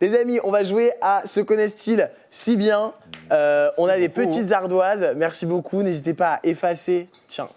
Les amis, on va jouer à Se connaissent-ils si bien. On a des petites ardoises. Merci beaucoup. N'hésitez pas à effacer. Tiens,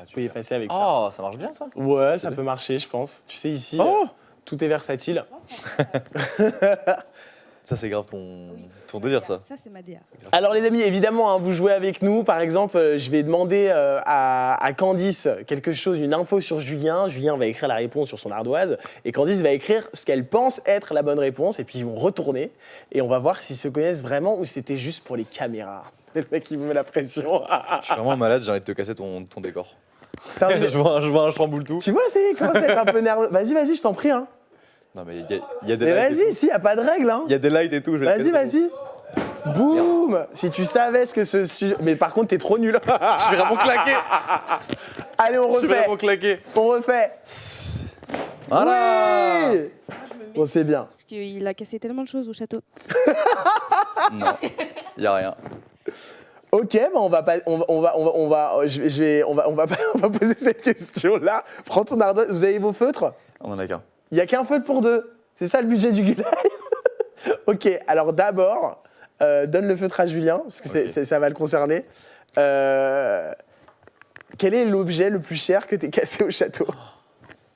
tu peux effacer avec ça. Oh, ça marche bien ça. Ouais, ça peut marcher, je pense. Tu sais, ici, tout est versatile. Ça, c'est grave ton délire, ça. Ça, c'est ma DA. Alors les amis, évidemment, hein, vous jouez avec nous. Par exemple, je vais demander à Candice quelque chose, une info sur Julien. Julien va écrire la réponse sur son ardoise. Et Candice va écrire ce qu'elle pense être la bonne réponse. Et puis ils vont retourner. Et on va voir s'ils se connaissent vraiment ou c'était juste pour les caméras. Le mec, il me met la pression. Je suis vraiment malade, j'ai envie de te casser ton décor. T'as envie de- je vois un chamboule tout. Tu vois, c'est comment c'est être un peu nerveux. Vas-y, je t'en prie. Hein. Non, mais il y a des Mais lights. vas-y, si, y a pas de règle. Hein. Il y a des lights et tout. je vais te Vas-y. casser Boum. Si tu savais ce que ce studio... Mais par contre, t'es trop nul. ton- Je suis vraiment claqué. Allez, on Je suis refait. vraiment claqué. On refait. Voilà. Oui. Moi, je me mets Bon, c'est bien. parce qu'il a cassé tellement de choses au château. Non, il y a rien. Ok, bah on va poser cette question-là. Prends ton ardoise. Vous avez vos feutres? On en a qu'un. Il y a qu'un feutre pour deux. C'est ça le budget du Gulay. Ok, alors d'abord, donne le feutre à Julien parce que Ok. ça va le concerner. Quel est l'objet le plus cher que t'aies cassé au château?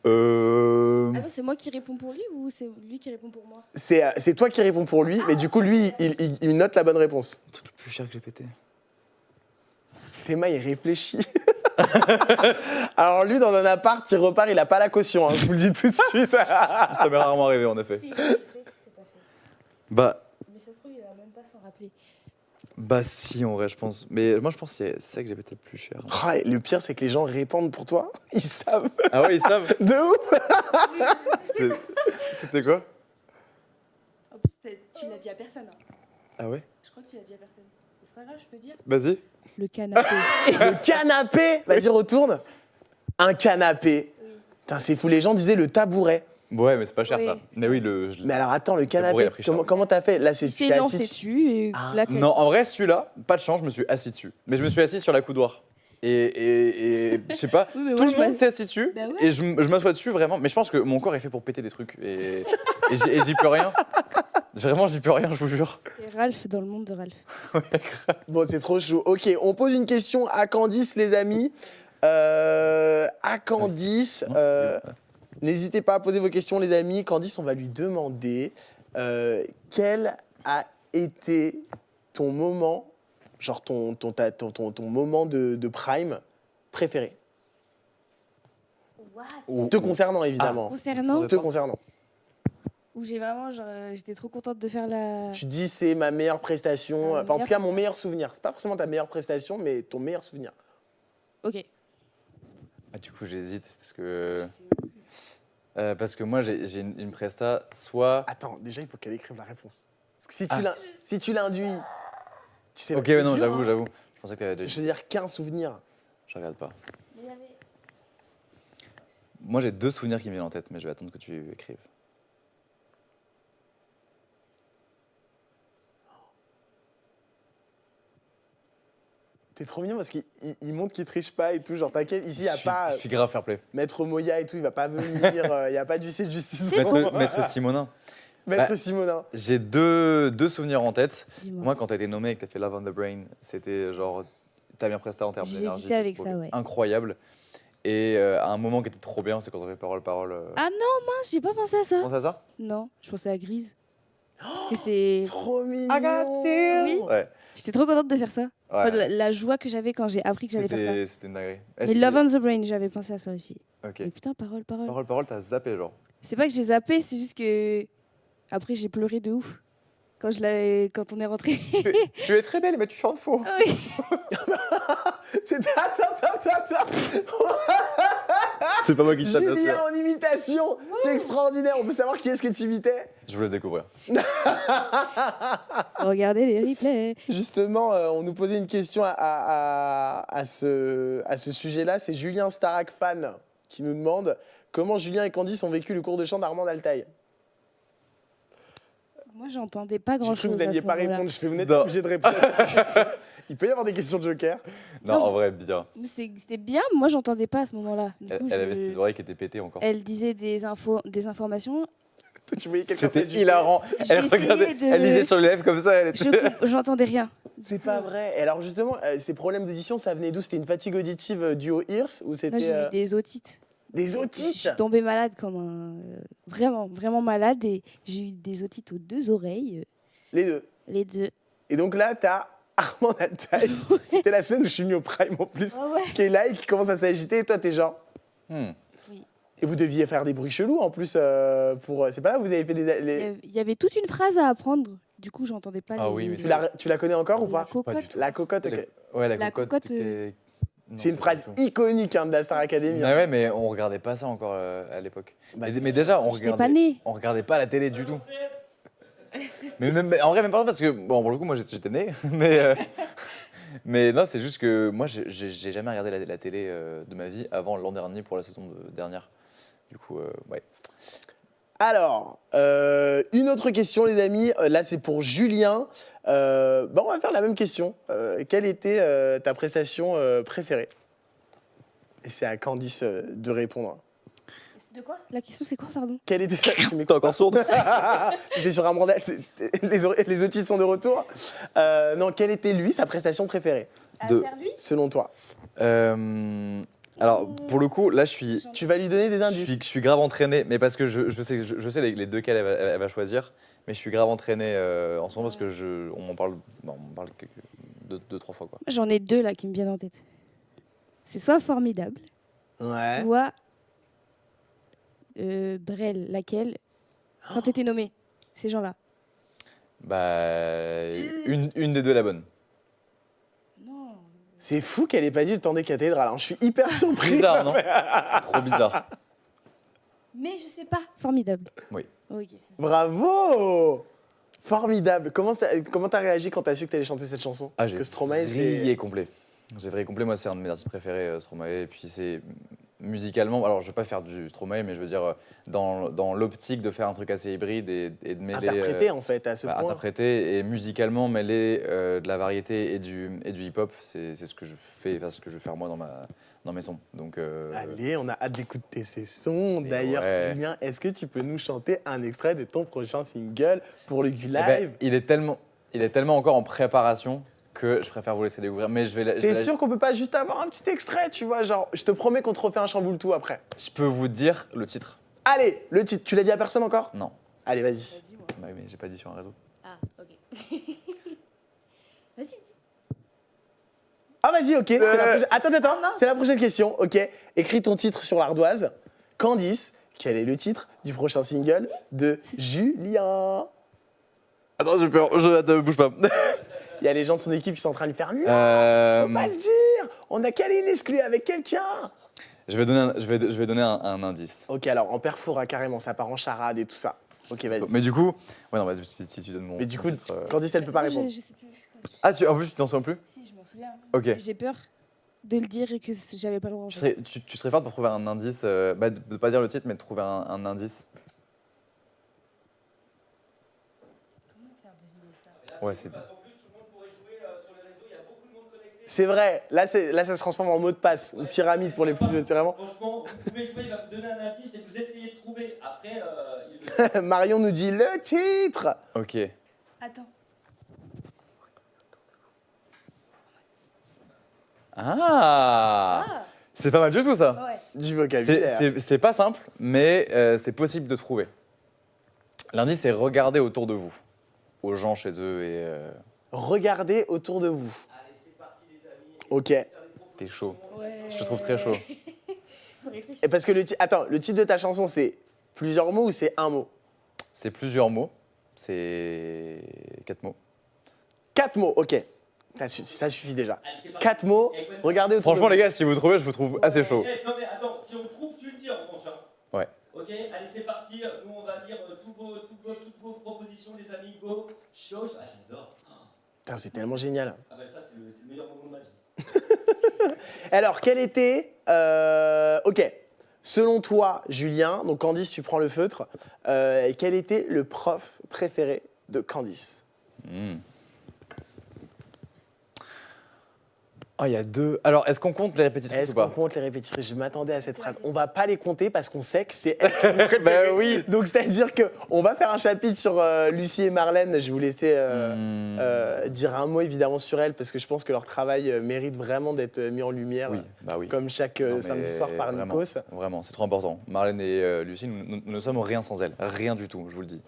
Attends, c'est moi qui réponds pour lui ou c'est lui qui répond pour moi? C'est toi qui réponds pour lui, mais du coup lui, il note la bonne réponse. Le truc le plus cher que j'ai pété. Théma, il réfléchit. Alors lui, dans un appart, il repart, il a pas la caution, hein, je vous le dis tout de suite. Ça m'est rarement arrivé en effet. Si, je sais ce que t'as fait. Bah Mais ça se trouve, il va même pas s'en rappeler. si en vrai je pense. Mais moi je pense que c'est ça que j'ai pété le plus cher. Ah, et le pire, c'est que les gens répondent pour toi. Ils savent. Ah ouais ils savent. De ouf. C'était quoi? En plus, tu l'as dit à personne. Hein. Ah ouais? Je crois que tu l'as dit à personne. C'est pas grave, je peux dire. Vas-y. Le canapé. Le canapé. Vas-y, retourne. Un canapé. Putain, c'est fou. Les gens disaient le tabouret. Ouais mais c'est pas cher Oui. ça. Mais oui le. Mais alors attends, le pourrait, il canapé, a pris cher. comment t'as fait? Là, c'est Il s'est t'es lancé assis dessus et Ah. la classe. Non en vrai celui-là, pas de chance, je me suis assis dessus. Mais je me suis assis sur la coudoir. Et je sais pas, Oui, mais tout moi, le je monde m'ass- s'est assis dessus Bah ouais. et je m'assois dessus vraiment. Mais je pense que mon corps est fait pour péter des trucs et j'y peux rien. Vraiment j'y peux rien, je vous jure. C'est Ralph dans le monde de Ralph. Bon, c'est trop chaud. Ok, on pose une question à Candice, les amis. À Candice, n'hésitez pas à poser vos questions, les amis. Candice, on va lui demander quel a été ton moment, genre ton moment de prime préféré. What? Te concernant, évidemment. Concernant Te concernant. où j'ai vraiment, genre, j'étais trop contente de faire la. Tu dis c'est ma meilleure prestation, Ma enfin en tout meilleure cas mon meilleur souvenir. C'est pas forcément ta meilleure prestation, mais ton meilleur souvenir. Ok. Ah, du coup j'hésite parce que moi j'ai une presta soit. Attends, déjà il faut qu'elle écrive la réponse. Parce que Ah. si tu l'induis, tu sais. Ok c'est ouais, non dur, j'avoue hein. j'avoue. Je pensais que t'avais déjà Je dit. veux dire qu'un souvenir. Je regarde pas. Mais il y avait- Moi j'ai deux souvenirs qui me viennent en tête, mais je vais attendre que tu écrives. T'es trop mignon parce qu'il montre qu'il triche pas et tout. Genre t'inquiète, ici il y a pas Je suis grave fair play. Maître Moya et tout, il va pas venir. Il y a pas d'huissier de justice. Maître Simonin. Maître Bah, Simonin. J'ai deux souvenirs en tête. Dis-moi. Moi, quand t'as été nommé et que t'as fait Love on the Brain, c'était genre ta meilleure prestation en termes J'ai d'énergie. hésité avec je ça, trouve ouais. Incroyable. Et à un moment qui était trop bien, c'est quand on fait parole. Ah non, mince, j'ai pas pensé à ça. Pense à ça? Non, je pensais à Grise. Parce que c'est. Trop mignon. Oui. Ouais. J'étais trop contente de faire ça. Ouais. Enfin, la joie que j'avais quand j'ai appris que j'allais faire ça. C'était une dinguerie. Mais Love on the Brain, j'avais pensé à ça aussi. Ok. Mais putain, parole. Parole, t'as zappé genre. C'est pas que j'ai zappé, c'est juste que. Après, j'ai pleuré de ouf. Quand on est rentré. Tu es très belle, mais tu chantes faux. Ah oui. Attends. C'est pas moi qui te tape, bien Julien sûr. en imitation. C'est extraordinaire. On peut savoir qui est-ce que tu imitais? Je vous laisse découvrir. Regardez les replays. Justement, on nous posait une question à ce sujet-là. C'est Julien Starak fan qui nous demande comment Julien et Candice ont vécu le cours de chant d'Armand Altaï. Moi, j'entendais pas J'ai grand cru que chose. vous n'alliez pas répondre. Je fais, vous n'êtes Non. pas obligé de répondre. Il peut y avoir des questions de joker. Non, en vrai, bien. C'était bien, moi, j'entendais pas à ce moment-là. Du coup, Elle avait ses oreilles qui étaient pétées encore. Elle disait des informations Tu voyais quelqu'un C'était s'ajuster. hilarant. J'ai Elle essayé regardait, de- elle lisait sur les lèvres comme ça. Elle était... J'entendais rien. C'est pas vrai. Et alors justement, ces problèmes d'audition, ça venait d'où? C'était une fatigue auditive due au ears ou Moi, c'était j'ai eu des otites. des Je otites? suis tombée malade comme un... vraiment, vraiment malade. Et j'ai eu des otites aux 2 oreilles. Les deux. Les 2. Et donc là, t'as Armand Altaï. C'était la semaine où je suis venu au Prime en plus. Ah ouais. Qui est là et qui commence à s'agiter. Et toi, t'es genre. Hmm. Et vous deviez faire des bruits chelous en plus pour. C'est pas là où vous avez fait des. Il y avait toute une phrase à apprendre. Du coup, j'entendais pas Ah les... oui, mais Tu la connais encore ou la pas? cocotte. Pas du tout. La cocotte, ok. Ouais, la La cocotte. cocotte, était- Non, C'est une pas du phrase tout. iconique hein, de la Star Academy. Ouais, ouais, mais on regardait pas ça encore à l'époque. Bah, mais déjà, on J'étais pas regardait, née. on regardait pas la télé du tout. Mais en vrai, même pas parce que, bon, pour le coup, moi j'étais né, mais non, c'est juste que moi j'ai jamais regardé la télé de ma vie avant l'an dernier pour la saison dernière. Du coup, ouais. Alors, une autre question, les amis. Là, c'est pour Julien. On va faire la même question. Quelle était ta prestation préférée? Et c'est à Candice de répondre. De quoi? La question, c'est quoi, pardon? Quelle était T'es encore sourde? T'es sur Amanda, les otites sont de retour. Non, quelle était lui sa prestation préférée, De- faire lui? selon toi? Alors, pour le coup, là, je suis, Tu vas lui donner des je indices. suis, je suis grave entraîné, mais parce que je sais les deux qu'elle elle va choisir, mais je suis grave entraîné en ce moment parce que on m'en parle, deux, trois fois, quoi. J'en ai 2 là qui me viennent en tête. C'est soit Formidable, Ouais. soit Brel, laquelle quand t'étais nommée, ces gens-là. Bah, une des deux est la bonne. Non. C'est fou qu'elle ait pas dit le temps des cathédrales. Hein. Je suis hyper surpris. Bizarre, non? Trop bizarre. Mais je sais pas. Formidable. Oui. Ok. c'est ça. Bravo! Formidable. Comment t'as réagi quand t'as su que t'allais chanter cette chanson? Ah, Parce que Stromae, vrillé c'est... complet. J'ai vrillé complet. Moi, c'est un de mes artistes préférés, Stromae. Et puis, c'est musicalement. Alors, je vais pas faire du Stromae, mais je veux dire, dans l'optique de faire un truc assez hybride et de mêler. Interprété, en fait, à ce point. Interpréter et musicalement mêler de la variété et du hip-hop. C'est ce que je fais, enfin, ce que je veux faire moi dans mes sons. Donc, Allez, on a hâte d'écouter ces sons. Et D'ailleurs, ouais. Julien, est-ce que tu peux nous chanter un extrait de ton prochain single pour le eh Live? ben, il est tellement encore en préparation que je préfère vous laisser découvrir. Mais T'es sûr qu'on peut pas juste avoir un petit extrait, tu vois, genre, je te promets qu'on te refait un chamboule tout après. je peux vous dire le titre. Allez, le titre, tu l'as dit à personne encore? Non. Allez, vas-y. Vas-y, moi. Bah oui, mais j'ai pas dit sur un réseau. Ah, ok. Vas-y, dis. Ah, vas-y, ok. c'est la prochaine- Attends, mince. c'est la prochaine question, ok. Écris ton titre sur l'ardoise. Candice, quel est le titre du prochain single de Julien? Attends, j'ai peur. Attends, bouge pas. Il y a les gens de son équipe qui sont en train de lui faire non, faut pas le dire. On a calé une exclue avec quelqu'un. je vais donner un indice. Ok, alors en perfoura carrément, ça part en charade et tout ça. Ok, vas-y. Mais du coup, ouais, non, vas-y, si tu donnes mon. Mais du coup, titre, Candice, elle peut pas Moi, répondre. Je sais plus. Ah, en plus, tu t'en souviens plus? Si, je m'en souviens. Ok. J'ai peur de le dire et que j'avais pas le droit. en fait. Tu serais forte pour trouver un indice, de ne pas dire le titre, mais de trouver un indice. Ouais, c'est dit. C'est vrai, là, ça se transforme en mot de passe, une pyramide pour les plus. C'est vraiment. Franchement, vous pouvez jouer, il va vous donner un indice et vous essayez de trouver. Après, il Marion nous dit le titre. Ok. Attends. Ah, c'est pas mal du tout ça. Ouais. Du vocabulaire. C'est pas simple, mais c'est possible de trouver. L'indice, c'est regarder autour de vous, aux gens chez eux et Regardez autour de vous. Allez, c'est parti, les amis. Ok. t'es chaud. Ouais. Je te trouve très chaud. Faut réfléchir. Et parce que le titre de ta chanson, c'est plusieurs mots ou c'est un mot? C'est plusieurs mots. C'est 4 mots. 4 mots, ok. Ça suffit déjà. Allez, c'est parti. 4 mots, Eh, Gwen, regardez autour Franchement, de les vous. gars, si vous trouvez, je vous trouve assez chaud. Eh, non, mais attends, si on trouve, tu le dis en revanche. Hein. Ouais. Ok, allez, c'est parti. Nous, on va lire toutes vos propositions, les amis. Go. Show. Ah, j'adore. Putain, c'est tellement génial. Ah, bah, ça, c'est le meilleur moment de ma vie. Alors, quel était... ok. Selon toi, Julien, donc Candice, tu prends le feutre. Quel était le prof préféré de Candice? Hmm. Oh, il y a 2. Alors, est-ce qu'on compte les répétitrices Est-ce ou qu'on pas? compte les répétitrices? Je m'attendais à cette C'est la phrase. On va pas les compter parce qu'on sait que c'est elles qui nous Bah préfèrent. oui. Donc c'est-à-dire qu'on va faire un chapitre sur Lucie et Marlène. Je vais vous laisser dire un mot évidemment sur elles parce que je pense que leur travail mérite vraiment d'être mis en lumière. Oui, bah oui. Comme chaque Non, mais samedi soir par vraiment, Nikos. Vraiment, c'est trop important. Marlène et Lucie, nous ne sommes rien sans elles. Rien du tout, je vous le dis.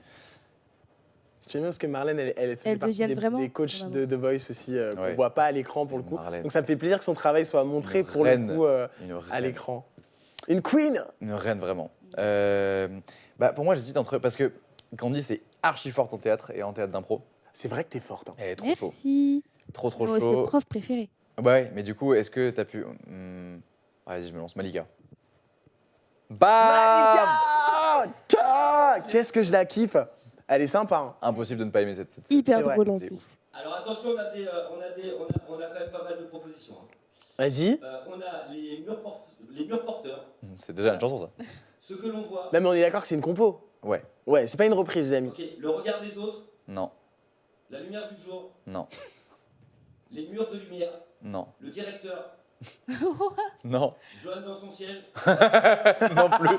J'aime bien parce que Marlène, elle fait Elles partie deviennent vraiment, des coachs vraiment. de The Voice aussi, qu'on Ouais. voit pas à l'écran pour le coup. Marlène. Donc ça me fait plaisir que son travail soit montré Une pour reine. le coup Une à reine. l'écran. Une queen. Une reine, vraiment. Bah, pour moi, j'hésite entre. Parce que Candice est archi forte en théâtre et en théâtre d'impro. C'est vrai que t'es forte. Hein. Elle est trop chaud. Merci. Trop Moi, c'est chaud. prof préféré. Ouais, mais du coup, est-ce que t'as pu. Vas-y, je me lance. Malika. Bam Malika Tcha Qu'est-ce que je la kiffe. Elle est sympa. Hein. Impossible de ne pas aimer cette Hyper C'est vrai, drôle en c'est plus. Alors attention, on a quand même pas mal de propositions. Hein. Vas-y. On a les murs porteurs, C'est déjà une chanson, ça. ce que l'on voit. Non mais on est d'accord que c'est une compo. Ouais. Ouais, c'est pas une reprise, les amis. Ok, le regard des autres, Non. la lumière du jour, Non. les murs de lumière, Non. le directeur, Non. Johan dans son siège. Non plus.